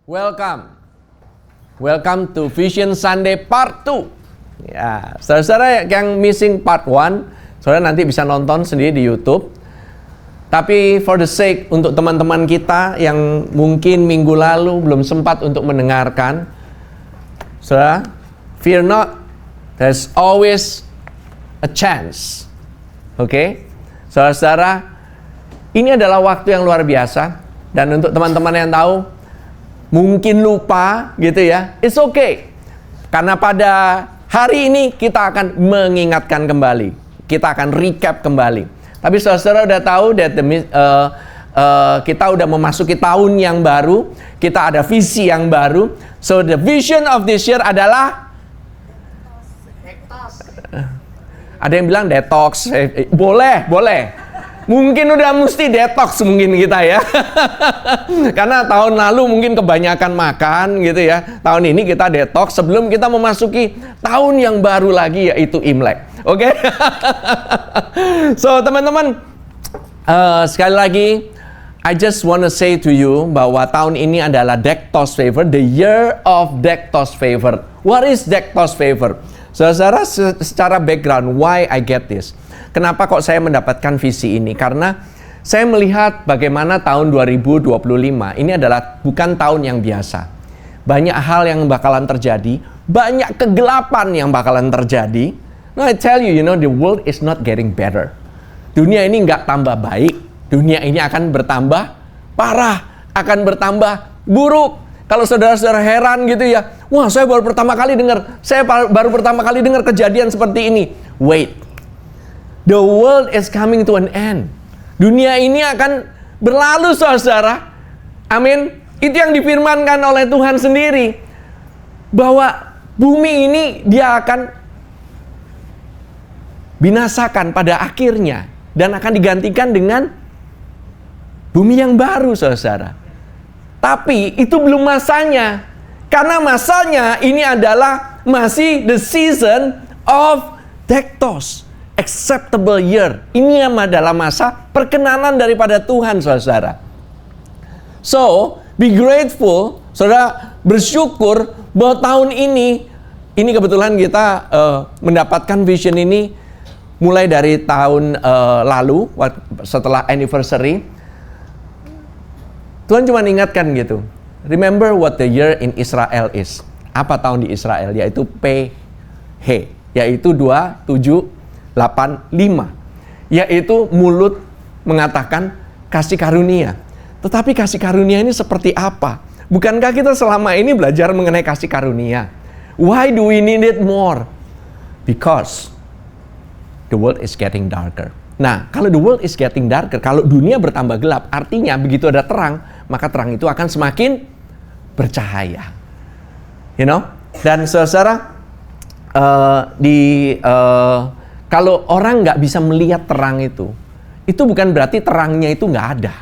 Welcome to Vision Sunday Part 2. Ya, saudara-saudara yang missing Part 1, saudara nanti bisa nonton sendiri di YouTube. Tapi for the sake untuk teman-teman kita yang mungkin minggu lalu belum sempat untuk mendengarkan, saudara, fear not, there's always a chance. Oke? Saudara-saudara, ini adalah waktu yang luar biasa. Dan untuk teman-teman yang tahu, mungkin lupa gitu ya, it's okay. Karena pada hari ini kita akan mengingatkan kembali, kita akan recap kembali. Tapi saudara-saudara udah tahu that kita udah memasuki tahun yang baru, kita ada visi yang baru. So the vision of this year adalah ada yang bilang detox, boleh. Mungkin udah mesti detox mungkin kita ya. Karena tahun lalu mungkin kebanyakan makan gitu ya. Tahun ini kita detox sebelum kita memasuki tahun yang baru lagi, yaitu Imlek. Oke? So teman-teman, sekali lagi I just want to say to you bahwa tahun ini adalah Dektos Favor, the year of Dektos Favor. What is Dektos Favor? Saudara, secara background, why I get this? Kenapa kok saya mendapatkan visi ini? Karena saya melihat bagaimana tahun 2025 ini adalah bukan tahun yang biasa. Banyak hal yang bakalan terjadi, banyak kegelapan yang bakalan terjadi. Now I tell you, the world is not getting better. Dunia ini nggak tambah baik. Dunia ini akan bertambah parah, akan bertambah buruk. Kalau saudara-saudara heran gitu ya, wah saya baru pertama kali dengar kejadian seperti ini. Wait. The world is coming to an end. Dunia ini akan berlalu, saudara. Amin. Itu yang difirmankan oleh Tuhan sendiri. Bahwa bumi ini dia akan binasakan pada akhirnya. Dan akan digantikan dengan bumi yang baru, saudara. Tapi itu belum masanya. Karena masanya ini adalah masih the season of Dektos. Acceptable year. Ini adalah masa perkenanan daripada Tuhan, saudara. So, be grateful, saudara, bersyukur bahwa tahun ini kebetulan kita mendapatkan vision ini mulai dari tahun lalu, setelah anniversary. Tuhan cuma ingatkan gitu. Remember what the year in Israel is. Apa tahun di Israel? Yaitu PH. Yaitu 2785, yaitu mulut mengatakan kasih karunia. Tetapi kasih karunia ini seperti apa? Bukankah kita selama ini belajar mengenai kasih karunia? Why do we need it more? Because the world is getting darker. Nah, kalau the world is getting darker, kalau dunia bertambah gelap, artinya begitu ada terang, maka terang itu akan semakin bercahaya. Dan saudara, kalau orang nggak bisa melihat terang itu bukan berarti terangnya itu nggak ada.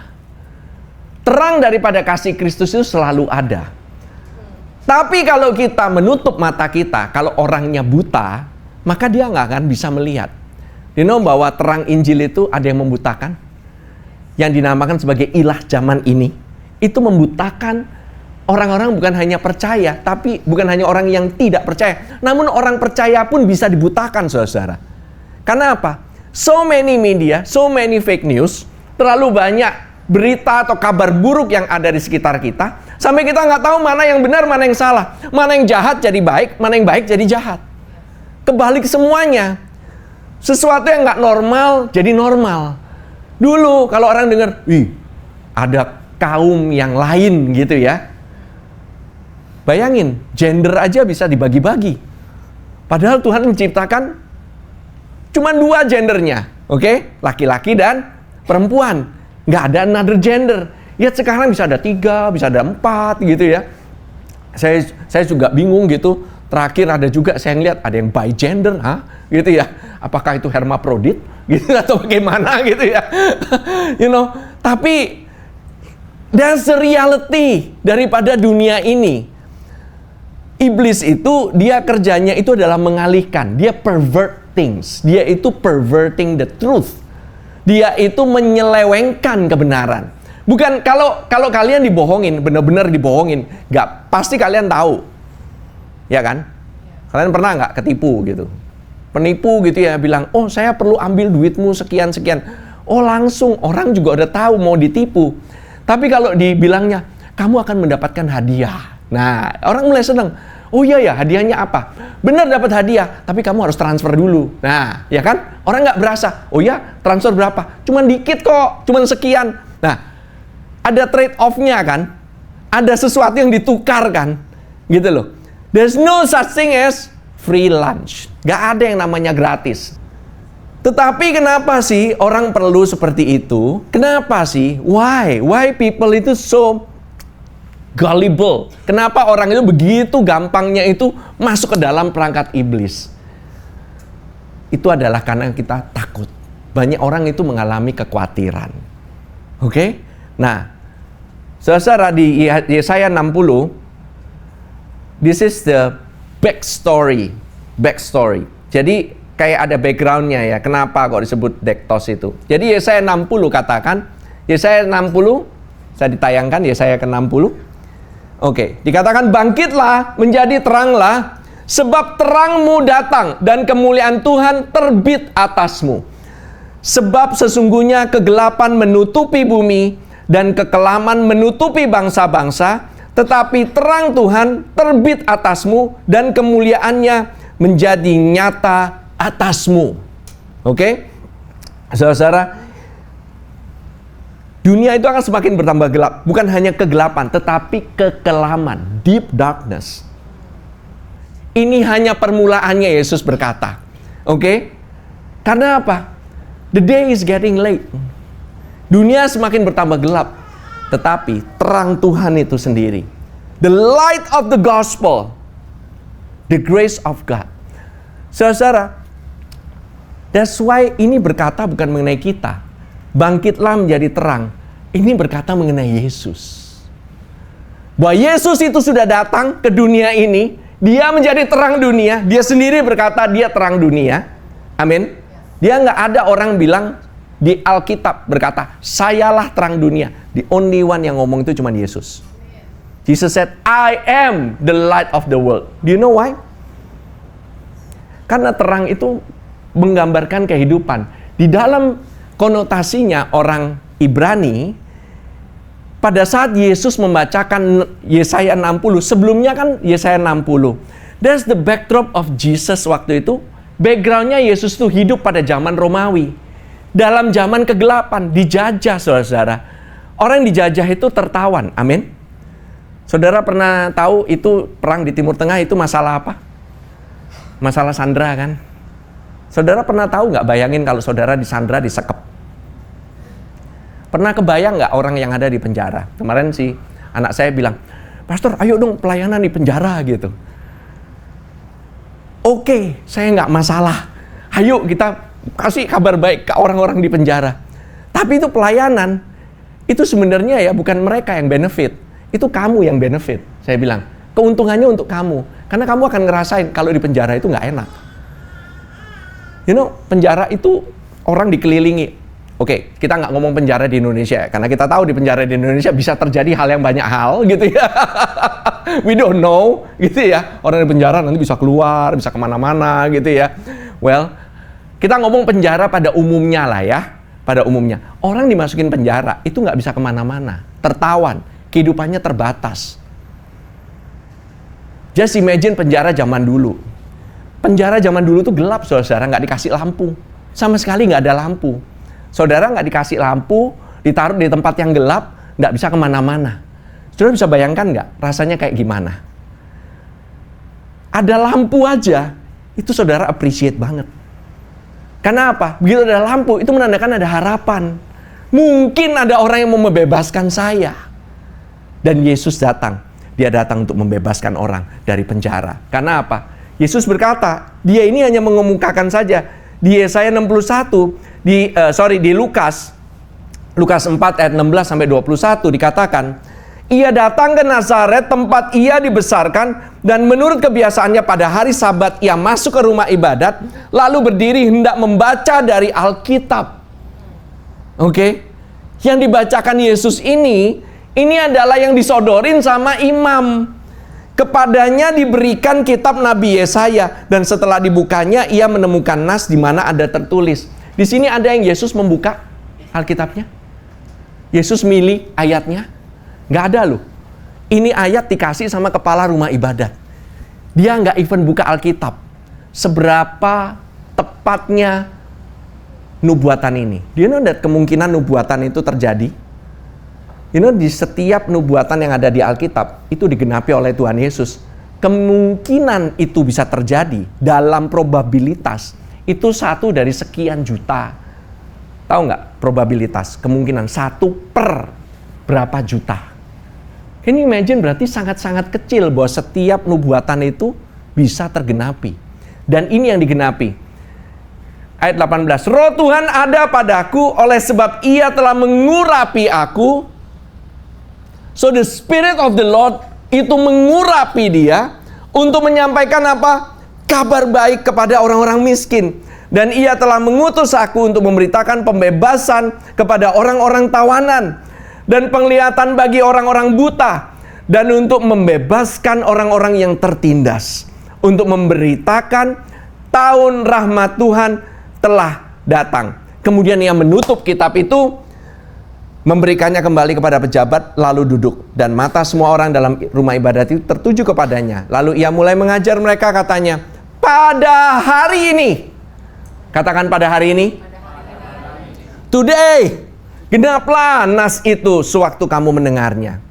Terang daripada kasih Kristus itu selalu ada. Tapi kalau kita menutup mata kita, kalau orangnya buta, maka dia nggak akan bisa melihat. Bahwa terang Injil itu ada yang membutakan, yang dinamakan sebagai ilah zaman ini. Itu membutakan orang-orang bukan hanya percaya, tapi bukan hanya orang yang tidak percaya. Namun orang percaya pun bisa dibutakan, saudara. Karena apa? So many media, so many fake news, terlalu banyak berita atau kabar buruk yang ada di sekitar kita, sampai kita nggak tahu mana yang benar, mana yang salah, mana yang jahat jadi baik, mana yang baik jadi jahat. Kebalik semuanya. Sesuatu yang nggak normal jadi normal. Dulu kalau orang dengar, ada kaum yang lain gitu ya. Bayangin, gender aja bisa dibagi-bagi. Padahal Tuhan menciptakan cuma 2 gendernya, oke? Laki-laki dan perempuan. Nggak ada another gender. Ya sekarang bisa ada 3, bisa ada 4 gitu ya. Saya juga bingung gitu. Terakhir ada juga saya ngeliat ada yang bi gender, gitu ya. Apakah itu hermaprodit gitu atau bagaimana gitu ya. Tapi that's the reality daripada dunia ini. Iblis itu dia kerjanya itu adalah mengalihkan, dia pervert things, dia itu perverting the truth. Dia itu menyelewengkan kebenaran. Bukan kalau kalian dibohongin, benar-benar dibohongin, nggak pasti kalian tahu, ya kan? Kalian pernah nggak ketipu gitu? Penipu gitu ya bilang, oh saya perlu ambil duitmu sekian-sekian. Oh langsung orang juga udah tahu mau ditipu. Tapi kalau dibilangnya, kamu akan mendapatkan hadiah. Nah, orang mulai senang. Oh iya ya, hadiahnya apa? Benar dapat hadiah, tapi kamu harus transfer dulu. Nah, ya kan? Orang nggak berasa. Oh ya, transfer berapa? Cuman dikit kok, cuman sekian. Nah, ada trade off-nya kan? Ada sesuatu yang ditukar kan? Gitu loh. There's no such thing as free lunch. Gak ada yang namanya gratis. Tetapi kenapa sih orang perlu seperti itu? Kenapa sih? Why? Why people itu so gullible? Kenapa orang itu begitu gampangnya itu masuk ke dalam perangkat iblis? Itu adalah karena kita takut. Banyak orang itu mengalami kekhawatiran. Oke? Nah, saudara di Yesaya 60, this is the backstory. Jadi kayak ada backgroundnya ya. Kenapa kok disebut dektos itu? Jadi Yesaya 60 katakan, Yesaya 60, saya ditayangkan Yesaya ke-60. Oke, dikatakan bangkitlah, menjadi teranglah, sebab terangmu datang dan kemuliaan Tuhan terbit atasmu. Sebab sesungguhnya kegelapan menutupi bumi dan kekelaman menutupi bangsa-bangsa, tetapi terang Tuhan terbit atasmu dan kemuliaannya menjadi nyata atasmu. Oke? Saudara, dunia itu akan semakin bertambah gelap. Bukan hanya kegelapan, tetapi kekelaman. Deep darkness. Ini hanya permulaannya, Yesus berkata. Oke? Karena apa? The day is getting late. Dunia semakin bertambah gelap. Tetapi terang Tuhan itu sendiri. The light of the gospel. The grace of God. Saudara, that's why ini berkata bukan mengenai kita. Bangkitlah menjadi terang. Ini berkata mengenai Yesus. Bahwa Yesus itu sudah datang ke dunia ini. Dia menjadi terang dunia. Dia sendiri berkata dia terang dunia. Amin. Dia nggak ada orang bilang di Alkitab berkata, sayalah terang dunia. The only one yang ngomong itu cuma Yesus. Jesus said, I am the light of the world. Do you know why? Karena terang itu menggambarkan kehidupan. Di dalam konotasinya orang Ibrani, pada saat Yesus membacakan Yesaya 60, sebelumnya kan Yesaya 60. That's the backdrop of Jesus waktu itu. Backgroundnya Yesus itu hidup pada zaman Romawi. Dalam zaman kegelapan, dijajah saudara-saudara. Orang yang dijajah itu tertawan, amin. Saudara pernah tahu itu perang di Timur Tengah itu masalah apa? Masalah sandera kan? Saudara pernah tahu nggak, bayangin kalau saudara disandra, disekep. Pernah kebayang nggak orang yang ada di penjara? Kemarin si anak saya bilang, Pastor ayo dong pelayanan di penjara gitu. Oke, saya nggak masalah. Ayo kita kasih kabar baik ke orang-orang di penjara. Tapi itu pelayanan. Itu sebenarnya ya bukan mereka yang benefit. Itu kamu yang benefit. Saya bilang, keuntungannya untuk kamu. Karena kamu akan ngerasain kalau di penjara itu nggak enak. You know, penjara itu orang dikelilingi. Oke, kita nggak ngomong penjara di Indonesia. Karena kita tahu di penjara di Indonesia bisa terjadi hal yang banyak hal gitu ya. We don't know gitu ya. Orang di penjara nanti bisa keluar, bisa kemana-mana gitu ya. Well, kita ngomong penjara pada umumnya lah ya. Pada umumnya. Orang dimasukin penjara itu nggak bisa kemana-mana. Tertawan. Kehidupannya terbatas. Just imagine penjara zaman dulu. Penjara zaman dulu tuh gelap, saudara, nggak dikasih lampu. Sama sekali nggak ada lampu. Saudara nggak dikasih lampu, ditaruh di tempat yang gelap, nggak bisa kemana-mana. Saudara bisa bayangkan nggak rasanya kayak gimana? Ada lampu aja, itu saudara appreciate banget. Karena apa? Begitu ada lampu, itu menandakan ada harapan. Mungkin ada orang yang mau membebaskan saya. Dan Yesus datang. Dia datang untuk membebaskan orang dari penjara. Karena apa? Yesus berkata, dia ini hanya mengemukakan saja. Di Yesaya 61, di Lukas 4 ayat 16 sampai 21 dikatakan, ia datang ke Nazaret tempat ia dibesarkan, dan menurut kebiasaannya pada hari Sabat ia masuk ke rumah ibadat, lalu berdiri hendak membaca dari Alkitab. Oke? Yang dibacakan Yesus ini adalah yang disodorin sama imam. Kepadanya diberikan kitab Nabi Yesaya, dan setelah dibukanya ia menemukan nas di mana ada tertulis. Di sini ada yang Yesus membuka Alkitabnya. Yesus milih ayatnya. Nggak ada loh. Ini ayat dikasih sama kepala rumah ibadat. Dia nggak even buka Alkitab. Seberapa tepatnya nubuatan ini? Dia ada kemungkinan nubuatan itu terjadi. Di setiap nubuatan yang ada di Alkitab itu digenapi oleh Tuhan Yesus. Kemungkinan itu bisa terjadi dalam probabilitas itu 1 dari sekian juta. Tahu nggak probabilitas? Kemungkinan 1 per berapa juta. Can you imagine, berarti sangat-sangat kecil bahwa setiap nubuatan itu bisa tergenapi. Dan ini yang digenapi. Ayat 18. Roh Tuhan ada padaku oleh sebab ia telah mengurapi aku. So the Spirit of the Lord itu mengurapi dia untuk menyampaikan apa? Kabar baik kepada orang-orang miskin. Dan ia telah mengutus aku untuk memberitakan pembebasan kepada orang-orang tawanan dan penglihatan bagi orang-orang buta, dan untuk membebaskan orang-orang yang tertindas, untuk memberitakan tahun rahmat Tuhan telah datang. Kemudian ia menutup kitab itu, memberikannya kembali kepada pejabat, lalu duduk. Dan mata semua orang dalam rumah ibadat itu tertuju kepadanya. Lalu ia mulai mengajar mereka, katanya, pada hari ini. Katakan pada hari ini. Today. Genaplah nas itu sewaktu kamu mendengarnya.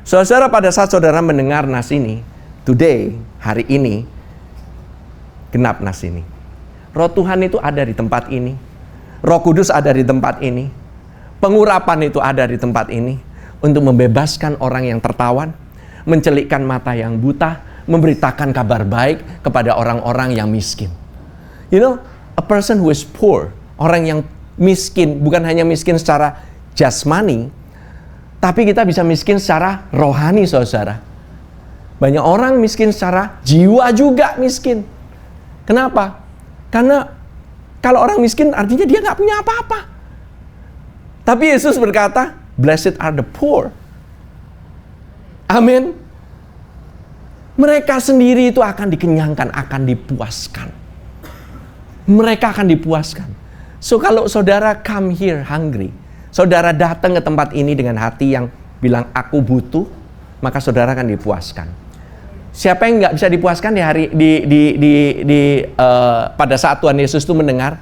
Saudara, pada saat saudara mendengar nas ini, today, hari ini, genap nas ini. Roh Tuhan itu ada di tempat ini. Roh Kudus ada di tempat ini. Pengurapan itu ada di tempat ini untuk membebaskan orang yang tertawan, mencelikkan mata yang buta, memberitakan kabar baik kepada orang-orang yang miskin. You know, a person who is poor, orang yang miskin, bukan hanya miskin secara jasmani, tapi kita bisa miskin secara rohani, saudara. Banyak orang miskin secara jiwa juga miskin. Kenapa? Karena kalau orang miskin artinya dia nggak punya apa-apa. Tapi Yesus berkata, blessed are the poor. Amin. Mereka sendiri itu akan dikenyangkan, akan dipuaskan. Mereka akan dipuaskan. So kalau saudara come here hungry, saudara datang ke tempat ini dengan hati yang bilang aku butuh, maka saudara akan dipuaskan. Siapa yang nggak bisa dipuaskan pada saat Tuhan Yesus itu mendengar?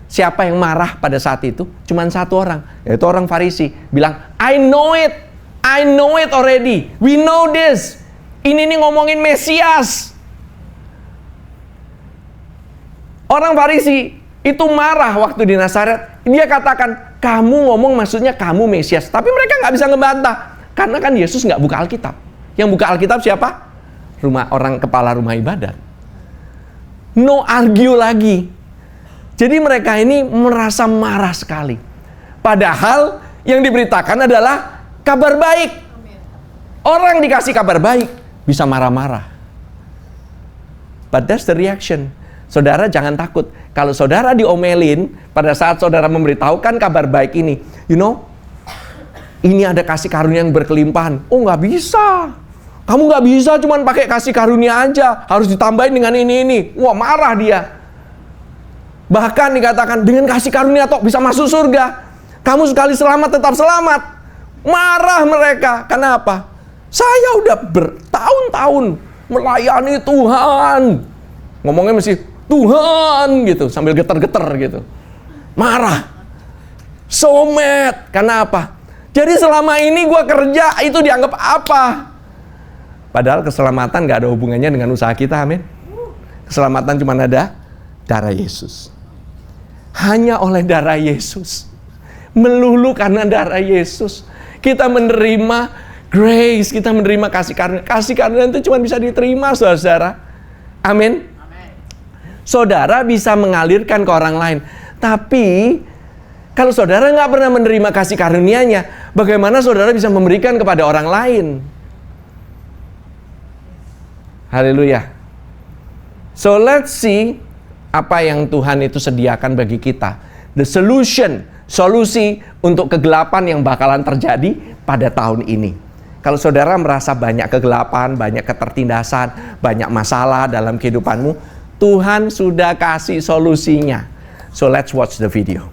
Siapa yang marah pada saat itu? Cuman satu orang, yaitu orang Farisi. Bilang, I know it already. We know this. Ini nih ngomongin Mesias. Orang Farisi itu marah waktu di Nazaret. Dia katakan, kamu ngomong maksudnya kamu Mesias. Tapi mereka nggak bisa ngebantah. Karena kan Yesus nggak buka Alkitab. Yang buka Alkitab siapa? Orang kepala rumah ibadat. No argue lagi. Jadi mereka ini merasa marah sekali. Padahal yang diberitakan adalah kabar baik. Orang dikasih kabar baik bisa marah-marah. But that's the reaction. Saudara jangan takut. Kalau saudara diomelin pada saat saudara memberitahukan kabar baik ini, you know, ini ada kasih karunia yang berkelimpahan. Oh, nggak bisa. Kamu nggak bisa cuman pakai kasih karunia aja. Harus ditambahin dengan ini. Wah, marah dia. Bahkan dikatakan dengan kasih karunia toh bisa masuk surga. Kamu sekali selamat tetap selamat. Marah mereka. Kenapa? Saya udah bertahun-tahun melayani Tuhan. Ngomongnya mesti Tuhan gitu sambil getar-getar gitu. Marah. So mad. Kenapa? Jadi selama ini gue kerja itu dianggap apa? Padahal keselamatan gak ada hubungannya dengan usaha kita, amin. Keselamatan cuma ada darah Yesus. Hanya oleh darah Yesus. Melulu karena darah Yesus. Kita menerima grace, kita menerima kasih karunia. Kasih karunia itu cuma bisa diterima, saudara. Amin. Saudara bisa mengalirkan ke orang lain. Tapi, kalau saudara nggak pernah menerima kasih karunia-Nya, bagaimana saudara bisa memberikan kepada orang lain? Haleluya. So let's see apa yang Tuhan itu sediakan bagi kita. The solution solusi untuk kegelapan yang bakalan terjadi pada tahun ini. Kalau saudara merasa banyak kegelapan, banyak ketertindasan, banyak masalah dalam kehidupanmu, Tuhan sudah kasih solusinya. So let's watch the video.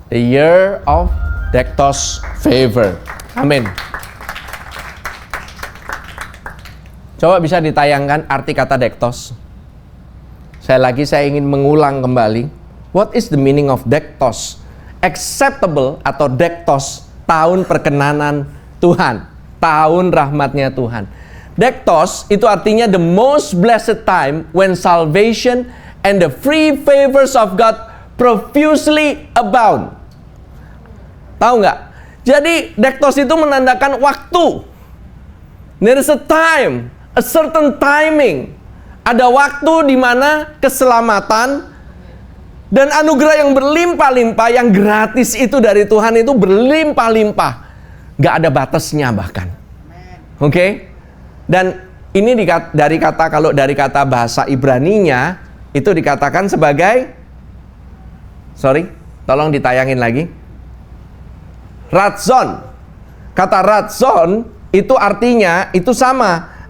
The year of Dektos favor. Amin. Coba bisa ditayangkan arti kata Dektos. Saya ingin mengulang kembali. What is the meaning of Dektos? Acceptable atau Dektos, tahun perkenanan Tuhan, tahun rahmatnya Tuhan. Dektos itu artinya the most blessed time when salvation and the free favors of God profusely abound. Tahu nggak? Jadi Dektos itu menandakan waktu. There is a time, a certain timing. Ada waktu di mana keselamatan dan anugerah yang berlimpah-limpah, yang gratis itu dari Tuhan itu berlimpah-limpah. Nggak ada batasnya bahkan. Oke? Dan ini dari kata bahasa Ibraninya itu dikatakan sebagai, tolong ditayangin lagi. Ratzon. Kata ratzon itu artinya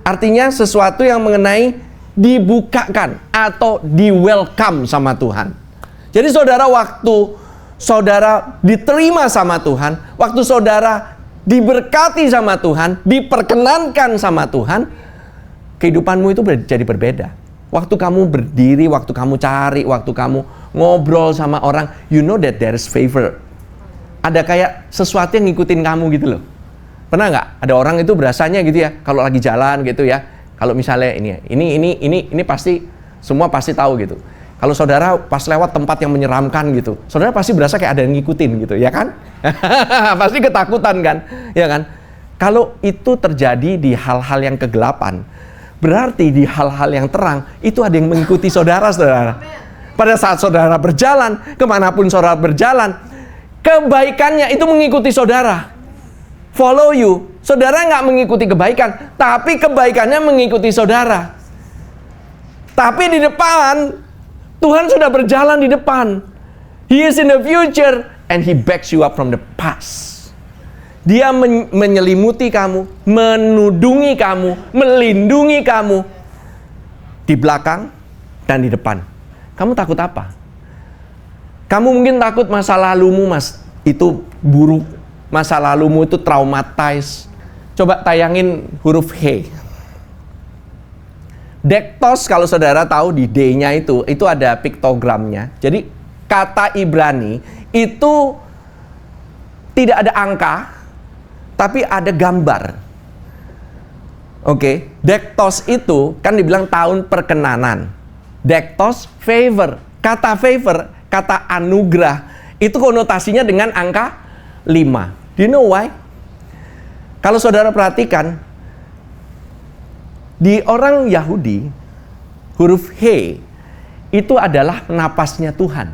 artinya sesuatu yang mengenai dibukakan atau di welcome sama Tuhan. Jadi saudara, waktu saudara diterima sama Tuhan, waktu saudara diberkati sama Tuhan, diperkenankan sama Tuhan, kehidupanmu itu jadi berbeda. Waktu kamu berdiri, waktu kamu cari, waktu kamu ngobrol sama orang, you know that there is favor. Ada kayak sesuatu yang ngikutin kamu gitu loh. Pernah nggak? Ada orang itu berasanya gitu ya, kalau lagi jalan gitu ya. Kalau misalnya ini pasti semua pasti tahu gitu. Kalau saudara pas lewat tempat yang menyeramkan gitu, saudara pasti berasa kayak ada yang ngikutin gitu, ya kan? Pasti ketakutan kan, ya kan? Kalau itu terjadi di hal-hal yang kegelapan, berarti di hal-hal yang terang itu ada yang mengikuti saudara. Pada saat saudara berjalan, kemanapun saudara berjalan, kebaikannya itu mengikuti saudara. Follow you. Saudara nggak mengikuti kebaikan, tapi kebaikannya mengikuti saudara. Tapi di depan, Tuhan sudah berjalan di depan. He is in the future and He backs you up from the past. Dia menyelimuti kamu, menudungi kamu, melindungi kamu di belakang dan di depan. Kamu takut apa? Kamu mungkin takut masa lalumu itu buruk, masa lalumu itu traumatized. Coba tayangin huruf H. Dektos, kalau saudara tahu di D-nya itu ada piktogramnya. Jadi kata Ibrani itu tidak ada angka, tapi ada gambar. Oke, Dektos itu kan dibilang tahun perkenanan. Dektos favor. Kata favor, kata anugerah itu konotasinya dengan angka 5. Do you know why? Kalau saudara perhatikan, di orang Yahudi, huruf H itu adalah napasnya Tuhan.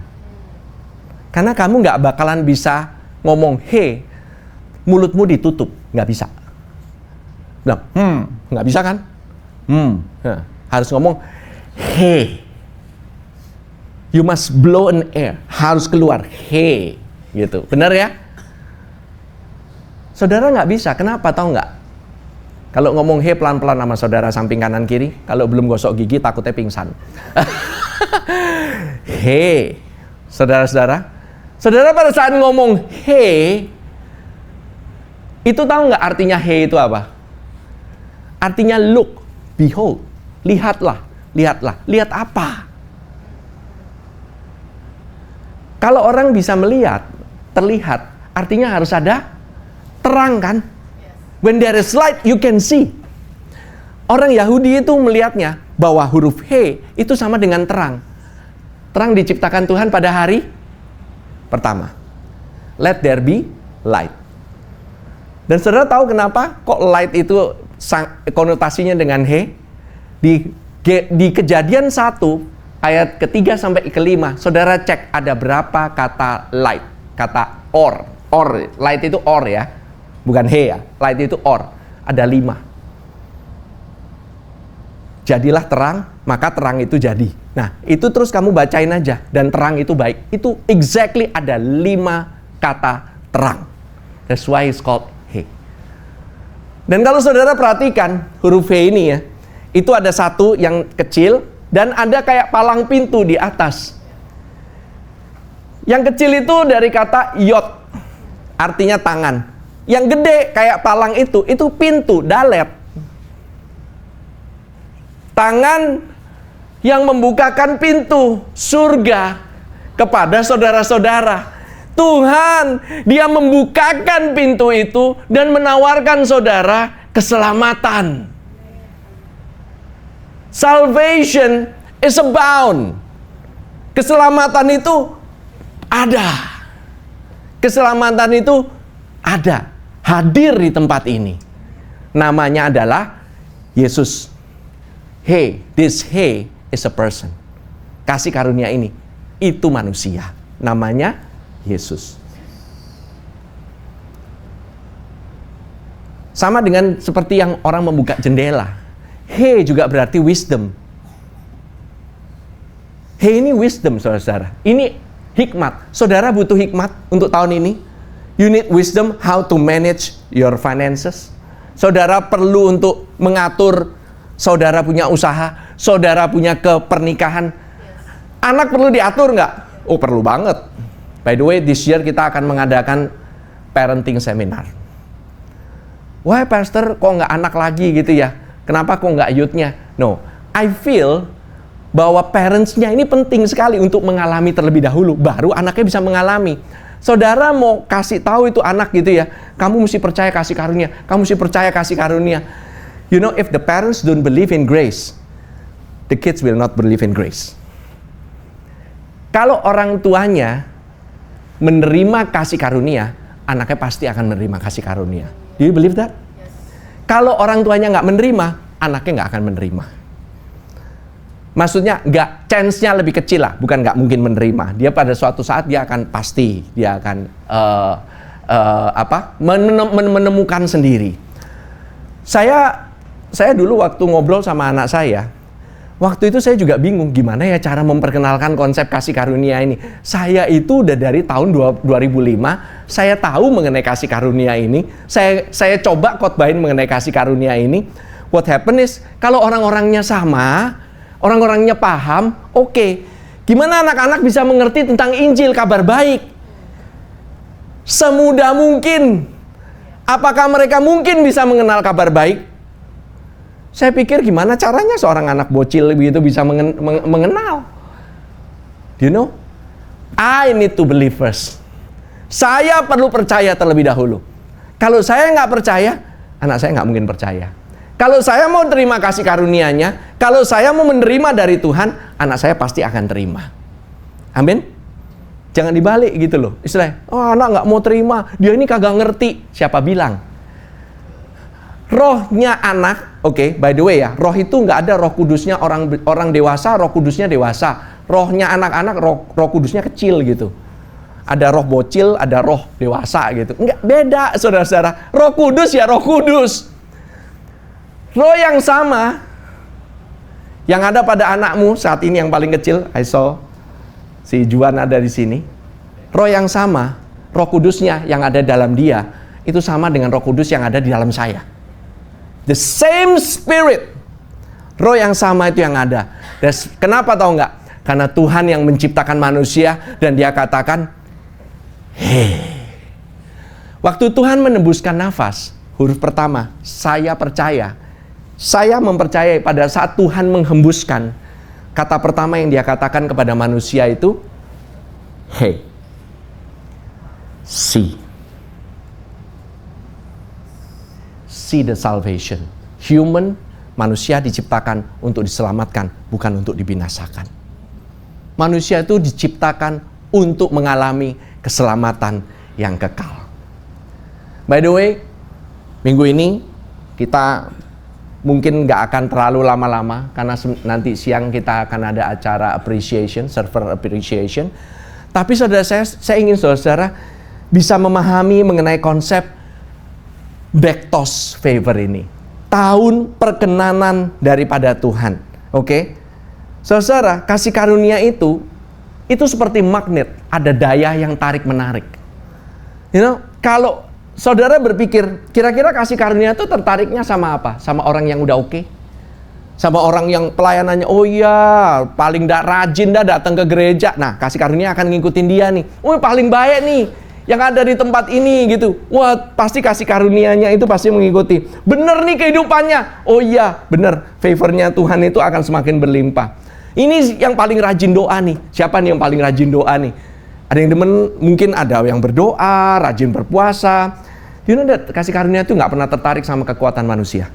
Karena kamu nggak bakalan bisa ngomong H, mulutmu ditutup, nggak bisa. Bilang, nggak bisa kan? Harus ngomong hey. You must blow an air. Harus keluar hey, gitu. Benar ya? Saudara nggak bisa. Kenapa? Tahu nggak? Kalau ngomong hey pelan-pelan sama saudara samping kanan kiri, kalau belum gosok gigi takutnya pingsan. Hey, saudara-saudara. Saudara pada saat ngomong hey, itu tahu nggak artinya hey itu apa? Artinya look, behold, lihatlah, lihatlah. Lihat apa? Kalau orang bisa melihat, terlihat, artinya harus ada terang kan? When there is light, you can see. Orang Yahudi itu melihatnya bahwa huruf He itu sama dengan terang. Terang diciptakan Tuhan pada hari pertama. Let there be light. Dan saudara tahu kenapa kok light itu konotasinya dengan He? Di Kejadian 1 ayat ketiga sampai kelima, saudara cek ada berapa kata light, kata or, light itu or ya, bukan he ya, light itu or, ada 5. Jadilah terang, maka terang itu jadi. Nah, itu terus kamu bacain aja, dan terang itu baik. Itu exactly ada 5 kata terang. That's why it's called he. Dan kalau saudara perhatikan huruf he ini ya, itu ada satu yang kecil, dan ada kayak palang pintu di atas. Yang kecil itu dari kata yod, artinya tangan. Yang gede kayak palang itu pintu, dalet. Tangan yang membukakan pintu surga kepada saudara-saudara. Tuhan, Dia membukakan pintu itu dan menawarkan saudara keselamatan. Salvation is abound. Keselamatan itu ada. Keselamatan itu ada. Hadir di tempat ini. Namanya adalah Yesus. Hey, this hey is a person. Kasih karunia ini, itu manusia. Namanya Yesus. Sama dengan seperti yang orang membuka jendela. He juga berarti wisdom. He ini wisdom, saudara-saudara. Ini hikmat. Saudara butuh hikmat untuk tahun ini. You need wisdom how to manage your finances. Saudara perlu untuk mengatur. Saudara punya usaha. Saudara punya kepernikahan. Anak perlu diatur nggak? Oh, perlu banget. By the way, this year kita akan mengadakan parenting seminar. Wah, pastor, kok nggak anak lagi gitu ya? Kenapa kok nggak youth-nya? No, I feel bahwa parents-nya ini penting sekali untuk mengalami terlebih dahulu, baru anaknya bisa mengalami. Saudara mau kasih tahu itu anak gitu ya, kamu mesti percaya kasih karunia, kamu mesti percaya kasih karunia. You know, if the parents don't believe in grace, the kids will not believe in grace. Kalau orang tuanya menerima kasih karunia, anaknya pasti akan menerima kasih karunia. Do you believe that? Kalau orang tuanya nggak menerima, anaknya nggak akan menerima. Maksudnya nggak, chance-nya lebih kecil lah, bukan nggak mungkin menerima. Dia pada suatu saat dia akan pasti, dia akan menemukan sendiri. Saya dulu waktu ngobrol sama anak saya, waktu itu saya juga bingung gimana ya cara memperkenalkan konsep kasih karunia ini. Saya itu udah dari tahun 2005 saya tahu mengenai kasih karunia ini. Saya coba khotbahin mengenai kasih karunia ini. What happen is kalau orang-orangnya sama, orang-orangnya paham, oke. Gimana anak-anak bisa mengerti tentang Injil, kabar baik? Semudah mungkin. Apakah mereka mungkin bisa mengenal kabar baik? Saya pikir gimana caranya seorang anak bocil begitu bisa mengenal. Do you know? I need to believe first. Saya perlu percaya terlebih dahulu. Kalau saya nggak percaya, anak saya nggak mungkin percaya. Kalau saya mau terima kasih karunia-Nya, kalau saya mau menerima dari Tuhan, anak saya pasti akan terima. Amin? Jangan dibalik gitu loh. Istilahnya, oh anak nggak mau terima, dia ini kagak ngerti. Siapa bilang? Rohnya anak, oke, by the way ya, roh itu nggak ada roh kudusnya orang dewasa, roh kudusnya dewasa. Rohnya anak-anak, roh kudusnya kecil gitu. Ada roh bocil, ada roh dewasa gitu. Enggak, beda saudara-saudara. Roh kudus ya roh kudus. Roh yang sama, Yang ada pada anakmu saat ini yang paling kecil, I saw si Juan ada di sini. Roh yang sama, Roh Kudusnya yang ada dalam dia, itu sama dengan Roh Kudus yang ada di dalam saya. The same spirit. Roh yang sama itu yang ada. Dan kenapa tahu nggak? Karena Tuhan yang menciptakan manusia dan dia katakan, waktu Tuhan menembuskan nafas, huruf pertama, saya percaya. Saya mempercayai pada saat Tuhan menghembuskan, kata pertama yang dia katakan kepada manusia itu, hey, see the salvation. Human, manusia diciptakan untuk diselamatkan, bukan untuk dibinasakan. Manusia itu diciptakan untuk mengalami keselamatan yang kekal. By the way, minggu ini kita mungkin nggak akan terlalu lama-lama, karena nanti siang kita akan ada acara appreciation, server appreciation. Tapi saudara, saya ingin saudara bisa memahami mengenai konsep Dektos favor ini. Tahun perkenanan daripada Tuhan. Oke? Saudara, kasih karunia itu seperti magnet, ada daya yang tarik-menarik. Kalau saudara berpikir, kira-kira kasih karunia itu tertariknya sama apa? Sama orang yang udah oke? Sama orang yang pelayanannya, oh iya, paling rajin datang ke gereja. Nah, kasih karunia akan ngikutin dia nih. Oh, paling baik nih yang ada di tempat ini gitu. Wah, pasti kasih karunianya itu pasti mengikuti. Bener nih kehidupannya. Oh iya, bener. Favornya Tuhan itu akan semakin berlimpah. Ini yang paling rajin doa nih. Siapa nih yang paling rajin doa nih? Ada yang demen, mungkin ada yang berdoa, rajin berpuasa. Kasih karunia itu nggak pernah tertarik sama kekuatan manusia.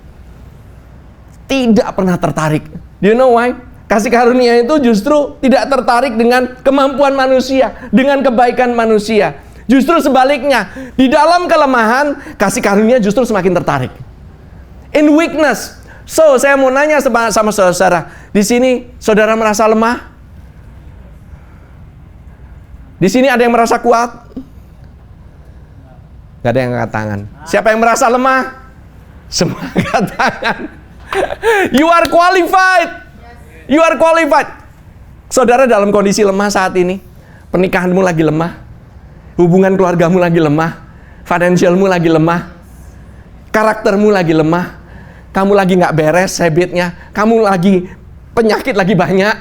Tidak pernah tertarik. Do you know why? Kasih karunia itu justru tidak tertarik dengan kemampuan manusia, dengan kebaikan manusia. Justru sebaliknya, di dalam kelemahan, kasih karunia justru semakin tertarik. In weakness. So, saya mau nanya sama saudara, di sini saudara merasa lemah? Di sini ada yang merasa kuat? Gak ada yang angkat tangan. Siapa yang merasa lemah? Semua angkat tangan. You are qualified. You are qualified. Saudara dalam kondisi lemah saat ini, pernikahanmu lagi lemah, hubungan keluargamu lagi lemah, financialmu lagi lemah, karaktermu lagi lemah, kamu lagi nggak beres habitnya, kamu lagi penyakit lagi banyak,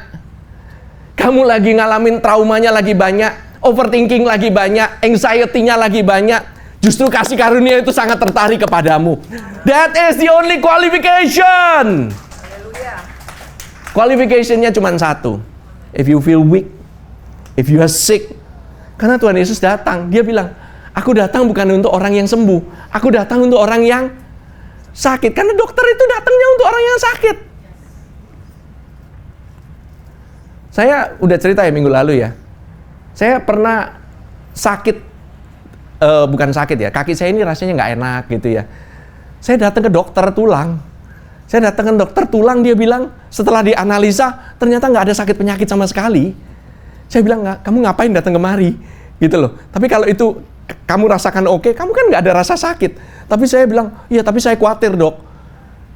kamu lagi ngalamin traumanya lagi banyak, overthinking lagi banyak, anxiety-nya lagi banyak. Justru kasih karunia itu sangat tertarik kepadamu. That is the only qualification. Qualification-nya cuma satu. If you feel weak, if you are sick. Karena Tuhan Yesus datang, dia bilang, aku datang bukan untuk orang yang sembuh, aku datang untuk orang yang sakit. Karena dokter itu datangnya untuk orang yang sakit. Saya udah cerita ya minggu lalu ya. Saya pernah sakit, bukan sakit ya, kaki saya ini rasanya nggak enak gitu ya. Saya datang ke dokter tulang. Saya datang ke dokter tulang, dia bilang setelah dianalisa ternyata nggak ada sakit penyakit sama sekali. Saya bilang, nggak, kamu ngapain datang kemari gitu loh. Tapi kalau itu kamu rasakan oke, kamu kan nggak ada rasa sakit. Tapi saya bilang, iya tapi saya khawatir dok.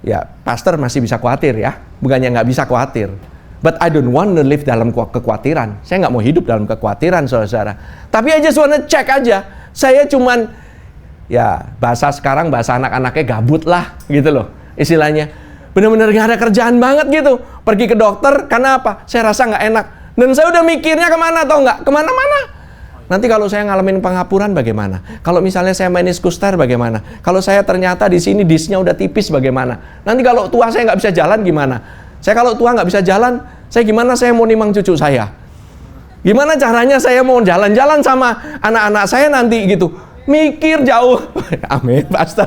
Ya pastor masih bisa khawatir ya, bukannya nggak bisa khawatir. But I don't want to live dalam kekhawatiran. Saya nggak mau hidup dalam kekhawatiran saudara. Tapi I just want to check aja. Saya cuman, ya bahasa sekarang, bahasa anak-anaknya gabut lah gitu loh istilahnya. Benar-benar nggak ada kerjaan banget gitu. Pergi ke dokter, karena apa? Saya rasa nggak enak. Dan saya udah mikirnya kemana tau nggak? Kemana-mana. Nanti kalau saya ngalamin pengapuran bagaimana? Kalau misalnya saya meniskus ter bagaimana? Kalau saya ternyata di sini disnya udah tipis bagaimana? Nanti kalau tua saya nggak bisa jalan gimana? Saya kalau tua nggak bisa jalan, saya gimana saya mau nimang cucu saya? Gimana caranya saya mau jalan-jalan sama anak-anak saya nanti gitu? Mikir jauh. Amin, pastor.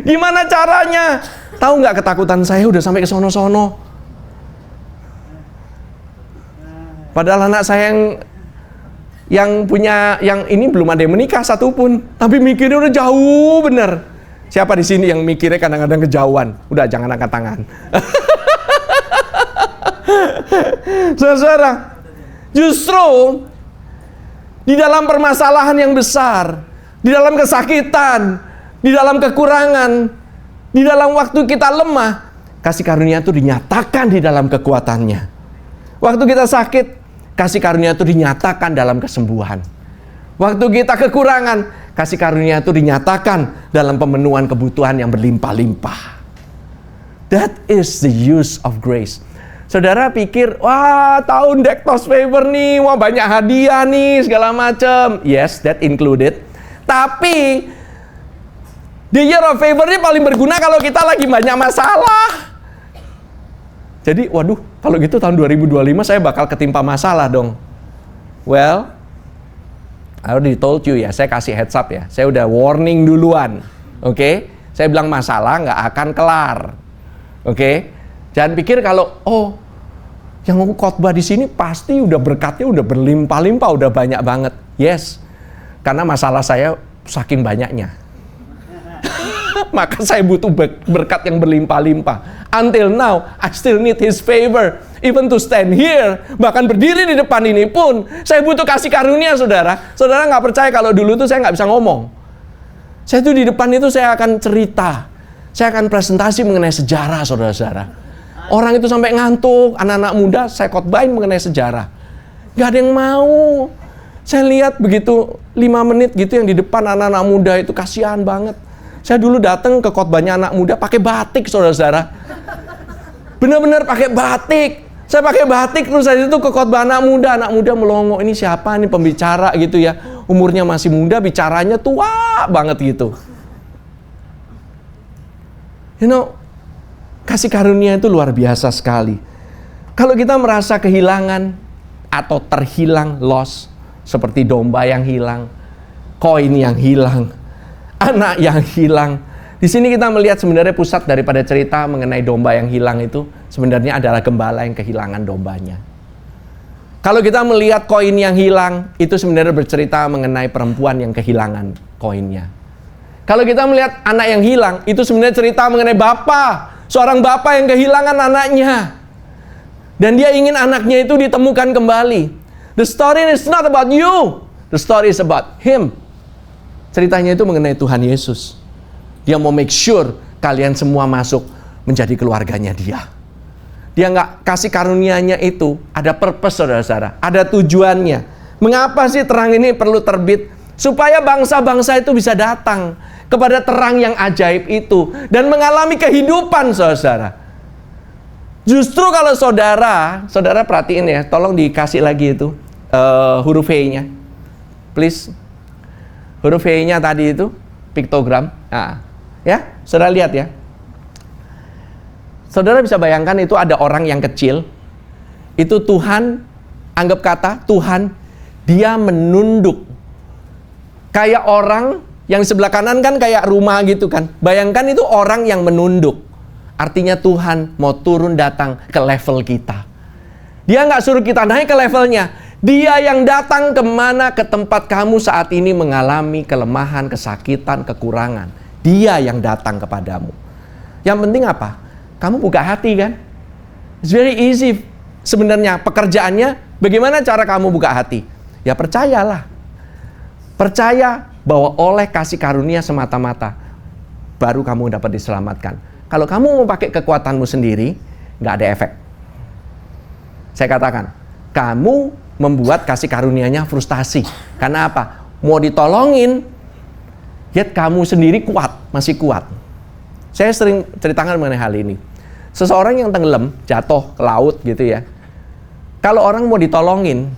Gimana caranya? Tahu nggak ketakutan saya udah sampai ke sono-sono? Padahal anak saya yang punya, yang ini belum ada yang menikah satupun, tapi mikirnya udah jauh bener. Siapa di sini yang mikirnya kadang-kadang kejauhan? Udah jangan angkat tangan. Saudara, justru di dalam permasalahan yang besar, di dalam kesakitan, di dalam kekurangan, di dalam waktu kita lemah, kasih karunia itu dinyatakan di dalam kekuatannya. Waktu kita sakit, kasih karunia itu dinyatakan dalam kesembuhan. Waktu kita kekurangan, kasih karunia itu dinyatakan dalam pemenuhan kebutuhan yang berlimpah-limpah. That is the use of grace. Saudara pikir, wah tahun Dektos Favor nih, wah banyak hadiah nih, segala macam. Yes, that included. Tapi the year of favor ini paling berguna kalau kita lagi banyak masalah. Jadi, waduh, kalau gitu tahun 2025 saya bakal ketimpa masalah dong. Well, I already told you ya, saya kasih heads up ya. Saya udah warning duluan. Oke? Saya bilang masalah nggak akan kelar. Oke? Jangan pikir kalau, oh, yang aku khotbah di sini pasti udah berkatnya udah berlimpah-limpah, udah banyak banget. Yes. Karena masalah saya saking banyaknya. Maka saya butuh berkat yang berlimpah-limpah. Until now, I still need His favor. Even to stand here, bahkan berdiri di depan ini pun, saya butuh kasih karunia, saudara. Saudara nggak percaya kalau dulu tuh saya nggak bisa ngomong. Saya tuh di depan itu saya akan cerita. Saya akan presentasi mengenai sejarah, saudara-saudara. Orang itu sampai ngantuk, anak-anak muda saya khotbahin mengenai sejarah. Nggak ada yang mau. Saya lihat begitu 5 menit gitu yang di depan anak-anak muda itu kasihan banget. Saya dulu datang ke khotbahnya anak muda pakai batik, saudara-saudara. Benar-benar pakai batik. Saya pakai batik terus saya itu ke khotbah anak muda melongo. Ini siapa nih pembicara gitu ya. Umurnya masih muda, bicaranya tua banget gitu. You know, kasih karunia itu luar biasa sekali. Kalau kita merasa kehilangan atau terhilang, lost, seperti domba yang hilang, koin yang hilang, anak yang hilang. Di sini kita melihat sebenarnya pusat daripada cerita mengenai domba yang hilang itu sebenarnya adalah gembala yang kehilangan dombanya. Kalau kita melihat koin yang hilang, itu sebenarnya bercerita mengenai perempuan yang kehilangan koinnya. Kalau kita melihat anak yang hilang, itu sebenarnya cerita mengenai bapak, seorang bapak yang kehilangan anaknya. Dan dia ingin anaknya itu ditemukan kembali. The story is not about you. The story is about Him. Ceritanya itu mengenai Tuhan Yesus. Dia mau make sure kalian semua masuk menjadi keluarganya Dia. Dia nggak kasih karunianya itu ada purpose, saudara-saudara. Ada tujuannya. Mengapa sih terang ini perlu terbit? Supaya bangsa-bangsa itu bisa datang kepada terang yang ajaib itu dan mengalami kehidupan, saudara. Justru kalau saudara perhatiin ya, tolong dikasih lagi itu huruf H-nya, please. Huruf H-nya tadi itu piktogram. Nah, ya, saudara lihat ya. Saudara bisa bayangkan itu ada orang yang kecil. Itu Tuhan, anggap kata Tuhan, dia menunduk. Kayak orang yang sebelah kanan kan kayak rumah gitu kan. Bayangkan itu orang yang menunduk. Artinya Tuhan mau turun datang ke level kita. Dia nggak suruh kita naik ke levelnya. Dia yang datang kemana, ke tempat kamu saat ini mengalami kelemahan, kesakitan, kekurangan. Dia yang datang kepadamu. Yang penting apa? Kamu buka hati kan? It's very easy. Sebenarnya pekerjaannya, bagaimana cara kamu buka hati? Ya percayalah. Percaya bahwa oleh kasih karunia semata-mata, baru kamu dapat diselamatkan. Kalau kamu mau pakai kekuatanmu sendiri, nggak ada efek. Saya katakan, kamu membuat kasih karunianya frustasi. Karena apa? Mau ditolongin, yet kamu sendiri kuat, masih kuat. Saya sering ceritakan mengenai hal ini. Seseorang yang tenggelam, jatuh ke laut gitu ya. Kalau orang mau ditolongin,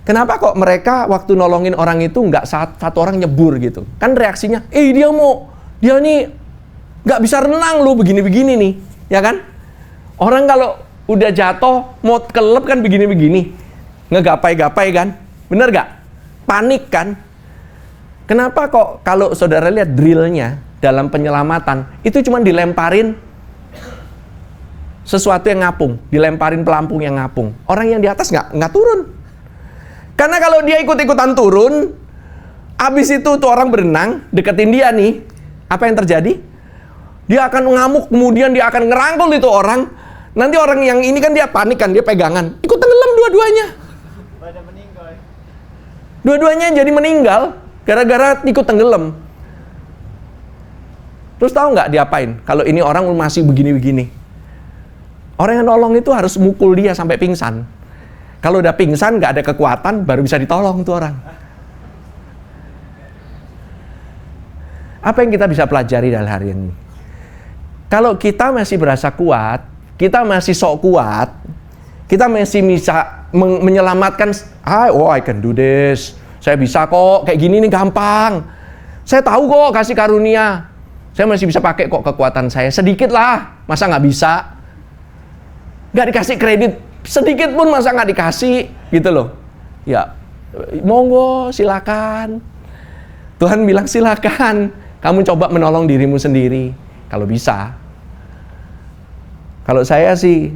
kenapa kok mereka waktu nolongin orang itu nggak satu orang nyebur gitu? Kan reaksinya, dia nih nggak bisa renang loh, begini-begini nih, ya kan? Orang kalau udah jatuh, mau kelep kan begini-begini, ngegapai-gapai kan, bener nggak? Panik kan? Kenapa kok kalau saudara lihat drillnya dalam penyelamatan itu cuma dilemparin sesuatu yang ngapung, dilemparin pelampung yang ngapung. Orang yang di atas nggak turun. Karena kalau dia ikut-ikutan turun, abis itu tuh orang berenang, deketin dia nih, apa yang terjadi? Dia akan ngamuk, kemudian dia akan ngerangkul itu orang. Nanti orang yang ini kan dia panik kan, dia pegangan, ikut tenggelam dua-duanya. Dua-duanya jadi meninggal gara-gara ikut tenggelam. Terus tahu nggak diapain? Kalau ini orang masih begini-begini, Orang yang nolong itu harus mukul dia sampai pingsan. Kalau udah pingsan, nggak ada kekuatan, baru bisa ditolong tuh orang. Apa yang kita bisa pelajari dalam hari ini? Kalau kita masih berasa kuat, kita masih sok kuat, kita masih bisa menyelamatkan, I can do this. Saya bisa kok, kayak gini nih gampang. Saya tahu kok kasih karunia. Saya masih bisa pakai kok kekuatan saya. Sedikit lah, masa nggak bisa? Nggak dikasih kredit, sedikit pun masa nggak dikasih, gitu loh. Ya, monggo, silakan. Tuhan bilang silakan. Kamu coba menolong dirimu sendiri, kalau bisa. Kalau saya sih,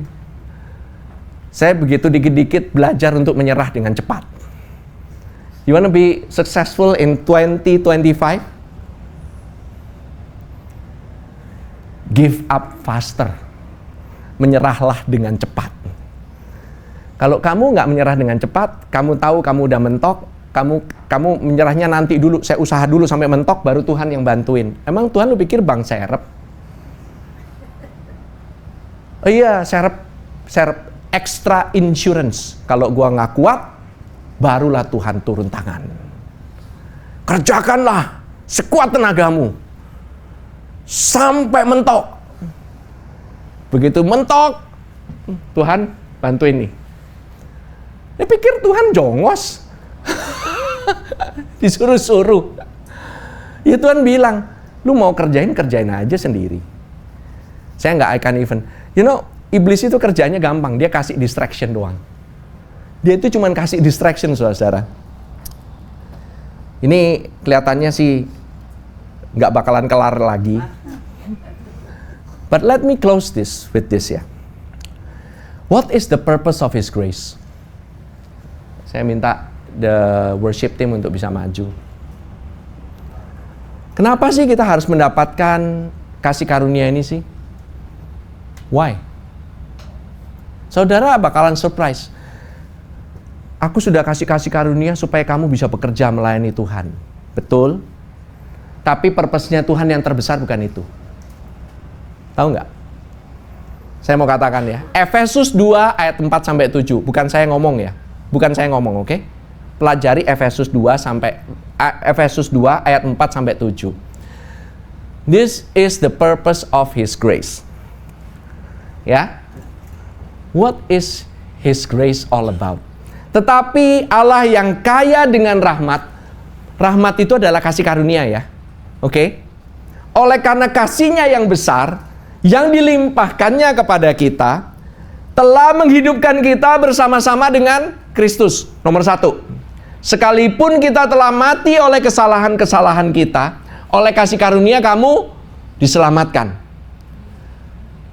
saya begitu dikit-dikit belajar untuk menyerah dengan cepat. You wanna be successful in 2025? Give up faster. Menyerahlah dengan cepat. Kalau kamu nggak menyerah dengan cepat, kamu tahu kamu udah mentok, kamu menyerahnya nanti dulu, saya usaha dulu sampai mentok, baru Tuhan yang bantuin. Emang Tuhan lu pikir bang serep? Oh iya, serep extra insurance. Kalau gua nggak kuat, barulah Tuhan turun tangan. Kerjakanlah sekuat tenagamu sampai mentok. Begitu mentok, Tuhan bantuin nih. Dia pikir Tuhan jongos. Disuruh-suruh. Ya Tuhan bilang, lu mau kerjain aja sendiri. Saya nggak akan even. Iblis itu kerjanya gampang, dia kasih distraction doang. Dia itu cuma kasih distraction, saudara. Ini kelihatannya sih nggak bakalan kelar lagi. But let me close this with this ya. What is the purpose of His grace? Saya minta the worship team untuk bisa maju. Kenapa sih kita harus mendapatkan kasih karunia ini sih? Why? Saudara bakalan surprise. Aku sudah kasih karunia supaya kamu bisa bekerja melayani Tuhan. Betul? Tapi purpose-nya Tuhan yang terbesar bukan itu. Tahu nggak? Saya mau katakan ya. Efesus 2 ayat 4 sampai 7. Bukan saya ngomong ya. Bukan saya ngomong, oke? Pelajari Efesus 2 ayat 4 sampai 7. This is the purpose of His grace. Ya. What is His grace all about? Tetapi Allah yang kaya dengan rahmat itu adalah kasih karunia ya. Oke? Oleh karena kasih-Nya yang besar, yang dilimpahkannya kepada kita, telah menghidupkan kita bersama-sama dengan Kristus. Nomor 1. Sekalipun kita telah mati oleh kesalahan-kesalahan kita, oleh kasih karunia kamu diselamatkan.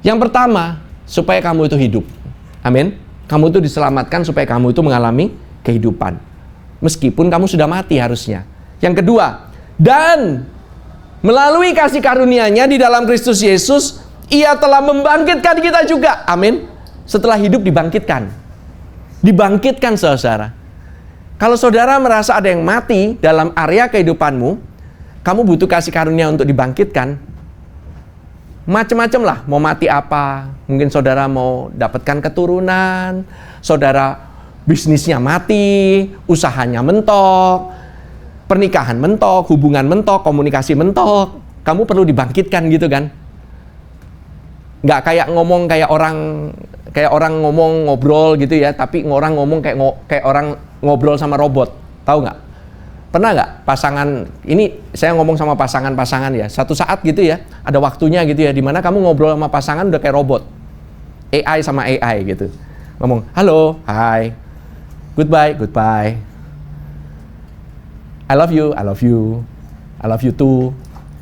Yang pertama, supaya kamu itu hidup. Amin. Kamu itu diselamatkan supaya kamu itu mengalami kehidupan. Meskipun kamu sudah mati harusnya. Yang kedua, dan melalui kasih karunia-Nya di dalam Kristus Yesus, Ia telah membangkitkan kita juga. Amin. Setelah hidup dibangkitkan. Dibangkitkan, saudara. Kalau saudara merasa ada yang mati dalam area kehidupanmu, kamu butuh kasih karunia untuk dibangkitkan. Macam-macam lah, mau mati apa? Mungkin saudara mau dapatkan keturunan, saudara bisnisnya mati, usahanya mentok, pernikahan mentok, hubungan mentok, komunikasi mentok. Kamu perlu dibangkitkan gitu kan? Nggak kayak ngomong kayak orang ngomong ngobrol gitu ya, tapi orang ngomong kayak orang ngobrol sama robot. Tahu nggak? Pernah nggak pasangan, ini saya ngomong sama pasangan-pasangan ya, satu saat gitu ya, ada waktunya gitu ya, dimana kamu ngobrol sama pasangan udah kayak robot. AI sama AI gitu. Ngomong, halo, hi, goodbye, goodbye. I love you, I love you. I love you too.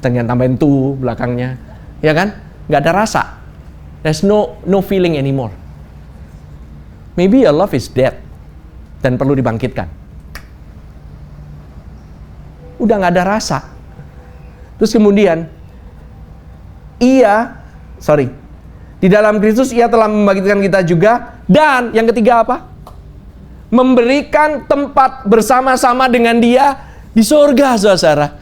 Ternyata tambahin too belakangnya. Ya kan? Nggak ada rasa. There's no feeling anymore. Maybe your love is dead dan perlu dibangkitkan. Udah nggak ada rasa. Terus kemudian di dalam Kristus Ia telah membangkitkan kita juga, dan yang ketiga apa? Memberikan tempat bersama-sama dengan Dia di surga, saudara.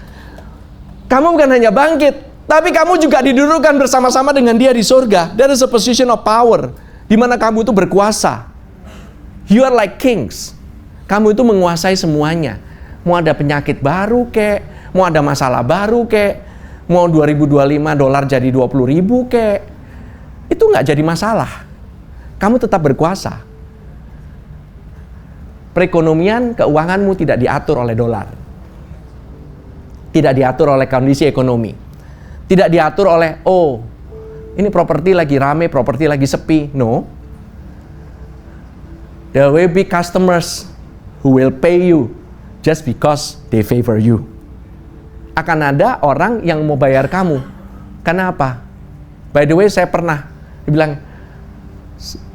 Kamu bukan hanya bangkit, tapi kamu juga didudukkan bersama-sama dengan Dia di surga. There is a position of power. di mana kamu itu berkuasa. You are like kings. Kamu itu menguasai semuanya. Mau ada penyakit baru kek, mau ada masalah baru kek, mau 2025 dolar jadi 20.000 kek, itu nggak jadi masalah. Kamu tetap berkuasa. Perekonomian, keuanganmu tidak diatur oleh dolar. Tidak diatur oleh kondisi ekonomi. Tidak diatur oleh, oh, ini properti lagi rame, properti lagi sepi. No. There will be customers who will pay you just because they favor you. Akan ada orang yang mau bayar kamu. Kenapa? By the way, saya pernah dibilang,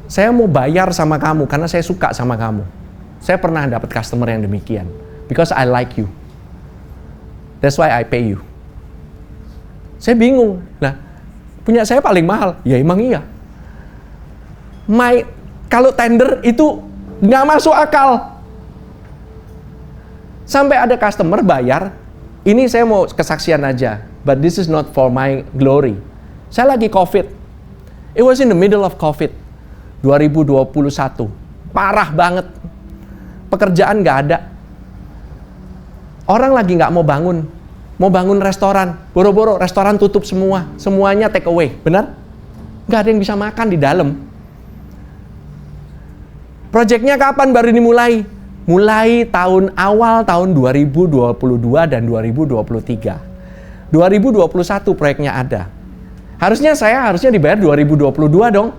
saya mau bayar sama kamu karena saya suka sama kamu. Saya pernah dapat customer yang demikian. Because I like you. That's why I pay you. Saya bingung. Nah, punya saya paling mahal. Ya emang iya. Kalau tender itu nggak masuk akal. Sampai ada customer bayar. Ini saya mau kesaksian aja. But this is not for my glory. Saya lagi COVID. It was in the middle of COVID. 2021. Parah banget. Pekerjaan nggak ada. Orang lagi nggak mau bangun. Mau bangun restoran. Boro-boro restoran tutup semua. Semuanya take away. Benar? Nggak ada yang bisa makan di dalam. Proyeknya kapan baru dimulai? Mulai awal tahun 2022 dan 2023. 2021 proyeknya ada. Harusnya dibayar 2022 dong.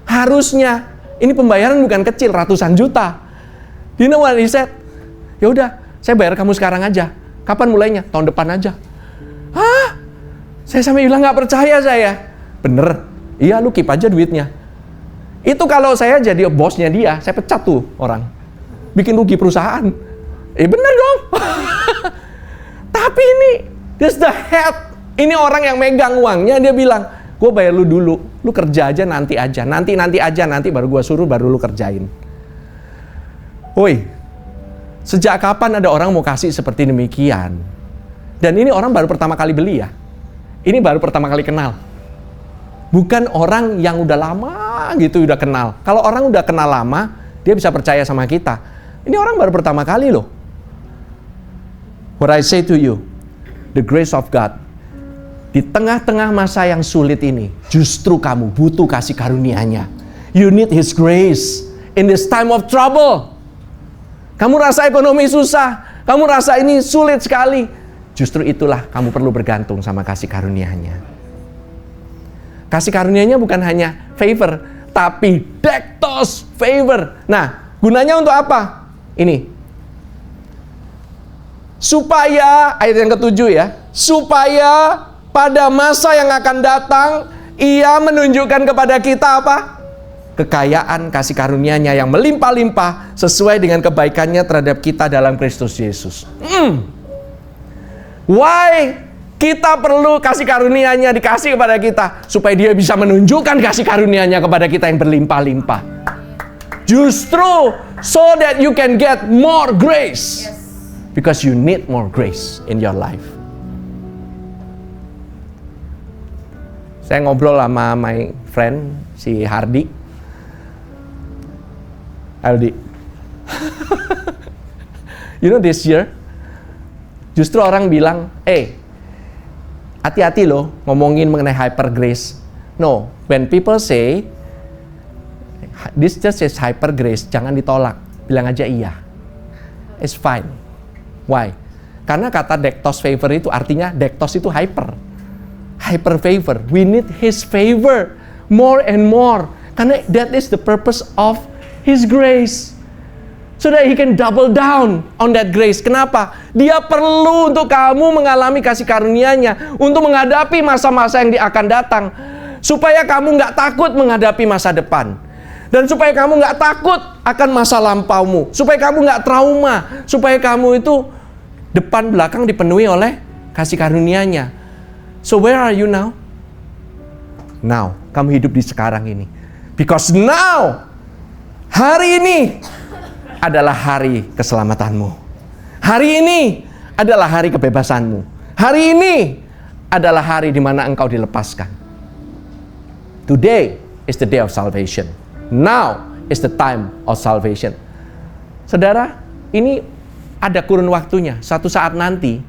Harusnya. Ini pembayaran bukan kecil, ratusan juta. You know what he said? Ya udah, saya bayar kamu sekarang aja. Kapan mulainya? Tahun depan aja. Hah? Saya sampai bilang nggak percaya saya. Bener. Iya, lu keep aja duitnya. Itu kalau saya jadi bosnya dia, saya pecat tuh orang. Bikin rugi perusahaan. Bener dong. Tapi ini, this the head. Ini orang yang megang uangnya, dia bilang, gue bayar lu dulu. Lu kerja aja, nanti aja. Nanti baru gue suruh, baru lu kerjain. Woi, sejak kapan ada orang mau kasih seperti demikian? Dan ini orang baru pertama kali beli ya. Ini baru pertama kali kenal. Bukan orang yang udah lama gitu udah kenal. Kalau orang udah kenal lama, dia bisa percaya sama kita. Ini orang baru pertama kali loh. What I say to you, the grace of God. Di tengah-tengah masa yang sulit ini, justru kamu butuh kasih karunia-Nya. You need His grace in this time of trouble. Kamu rasa ekonomi susah, kamu rasa ini sulit sekali. Justru itulah kamu perlu bergantung sama kasih karunia-Nya. Kasih karunia-Nya bukan hanya favor, tapi dektos favor. Nah, gunanya untuk apa? Ini. Supaya, ayat yang ke-7 ya. Supaya pada masa yang akan datang, Ia menunjukkan kepada kita apa? Kekayaan kasih karunia-Nya yang melimpah-limpah sesuai dengan kebaikannya terhadap kita dalam Kristus Yesus. Why? Kita perlu kasih karunia-Nya dikasih kepada kita supaya Dia bisa menunjukkan kasih karunia-Nya kepada kita yang berlimpah-limpah. Justru so that you can get more grace. Because you need more grace in your life. Saya ngobrol sama my friend si Hardi. Aldi. You know this year, justru orang bilang, hati-hati loh ngomongin mengenai hyper grace. No, when people say, this just is hyper grace, jangan ditolak. Bilang aja iya. It's fine. Why? Karena kata dektos favor itu artinya dektos itu hyper. Hyper favor. We need His favor more and more. Karena that is the purpose of His grace. So that He can double down on that grace. Kenapa? Dia perlu untuk kamu mengalami kasih karunia-Nya. Untuk menghadapi masa-masa yang akan datang. Supaya kamu gak takut menghadapi masa depan. Dan supaya kamu gak takut akan masa lampaumu. Supaya kamu gak trauma. Supaya kamu itu depan belakang dipenuhi oleh kasih karunia-Nya. So where are you now? Now, kamu hidup di sekarang ini. Because now, hari ini adalah hari keselamatanmu. Hari ini adalah hari kebebasanmu. Hari ini adalah hari di mana engkau dilepaskan. Today is the day of salvation. Now is the time of salvation. Saudara, ini ada kurun waktunya. Suatu saat nanti,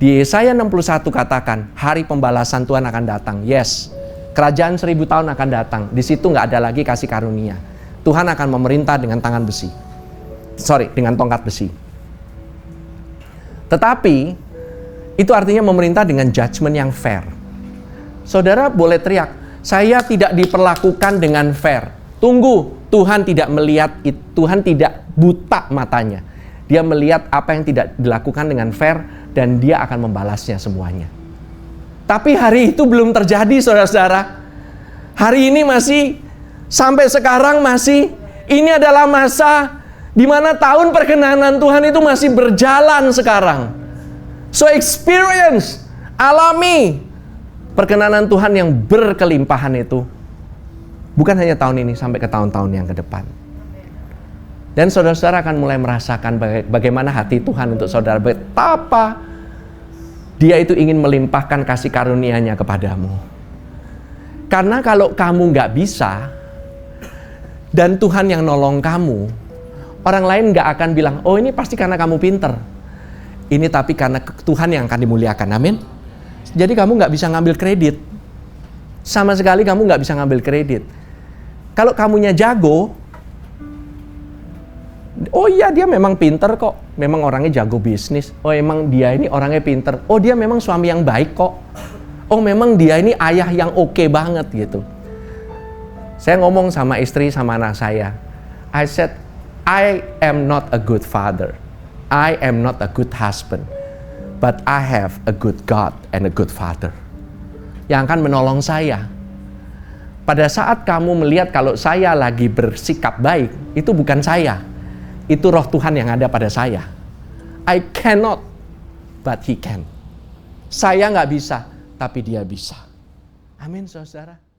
di Yesaya 61 katakan, hari pembalasan Tuhan akan datang. Yes, kerajaan 1000 tahun akan datang. Di situ nggak ada lagi kasih karunia. Tuhan akan memerintah dengan tangan besi. Dengan tongkat besi. Tetapi, itu artinya memerintah dengan judgment yang fair. Saudara boleh teriak, saya tidak diperlakukan dengan fair. Tunggu, Tuhan tidak melihat, Tuhan tidak buta matanya. Dia melihat apa yang tidak dilakukan dengan fair dan dia akan membalasnya semuanya. Tapi hari itu belum terjadi, saudara-saudara. Hari ini masih, sampai sekarang masih, ini adalah masa di mana tahun perkenanan Tuhan itu masih berjalan sekarang. So experience, alami perkenanan Tuhan yang berkelimpahan itu. Bukan hanya tahun ini, sampai ke tahun-tahun yang ke depan. Dan saudara-saudara akan mulai merasakan bagaimana hati Tuhan untuk saudara. Betapa Dia itu ingin melimpahkan kasih karunia-Nya kepadamu. Karena kalau kamu nggak bisa, dan Tuhan yang nolong kamu, orang lain nggak akan bilang, oh ini pasti karena kamu pinter. Ini tapi karena Tuhan yang akan dimuliakan, amin. Jadi kamu nggak bisa ngambil kredit. Sama sekali kamu nggak bisa ngambil kredit. Kalau kamunya jago, oh iya dia memang pinter kok. Memang orangnya jago bisnis. Oh emang dia ini orangnya pinter. Oh dia memang suami yang baik kok. Oh memang dia ini ayah yang oke banget gitu. Saya ngomong sama istri sama anak saya. I said, I am not a good father. I am not a good husband. But I have a good God and a good father. Yang akan menolong saya. Pada saat kamu melihat kalau saya lagi bersikap baik, itu bukan saya. Itu roh Tuhan yang ada pada saya. I cannot, but He can. Saya nggak bisa, tapi Dia bisa. Amin, saudara.